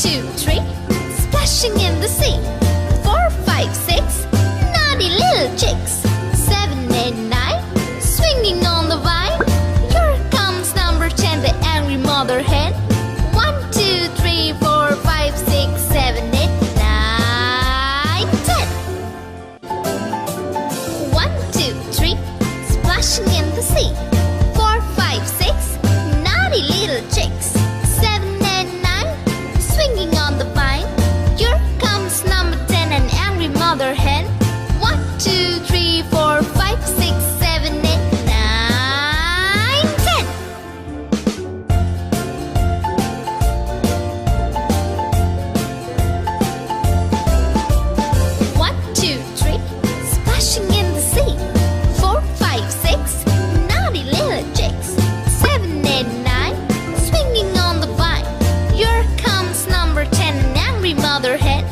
2, 3, splashing in the sea. 4, 5, 6, naughty little chicks. 7, 8, 9, swinging on the vine. Here comes number 10, the angry mother hen. 1, 2, 3, 4, 5, 6, 7, 8, 9, 10. 1, 2, 3, splashing in the sea. 4, 5, 6, naughty little chicks. 7, 8, 9, swinging on the vine. Here comes number 10, an angry mother hen. 1, 2, 3, 4, 5, 6, 7, 8, 9, 10. 1, 2, 3, splashing in the sea. 4, 5, 6, naughty little chicks. 7, 8, 9, swinging on the vine. Here comes number 10, an angry mother hen.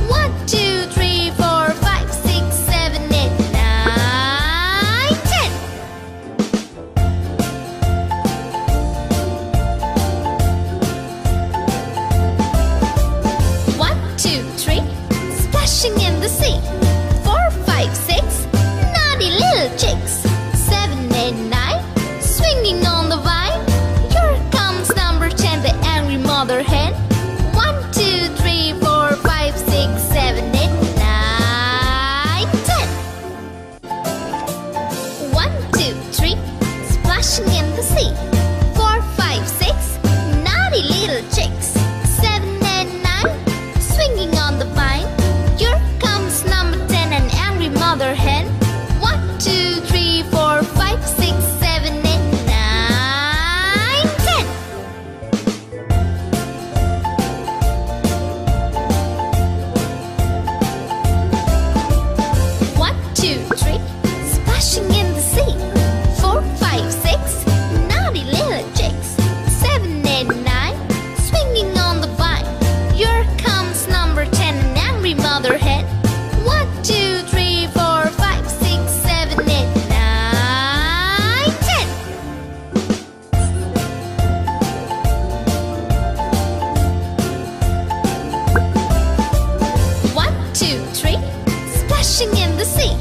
1, 2, 3, 4, 5, 6, 7, 8, 9, 10. 1, 2, 3, splashing in the sea. 4, 5, 6, naughty little chicks. 7, 8, 9, swinging on the vine. Here comes number 10, the angry mother hen. 1, 2, 3, 4, 5, 6, 7, 8, 9, 10. 1, 2, 3, splashing in the sea. 4, 5, 6, naughty little chicks. 7, 8, 9, swinging on the vine. Here comes number 10, an angry mother hen. 1, 2, 3, 4, 5, 6, 7, 8, 9, 10. 1, 2, 3, splashing in the sea. 4, 5, 6, naughty little chicks. 7, 8, 9, swinging on the vine. Here comes number 10, an angry mother hen. 1, 2, 3, 4, 5, 6, 7, 8, 9, 10. 1, 2, 3, splashing in the sea.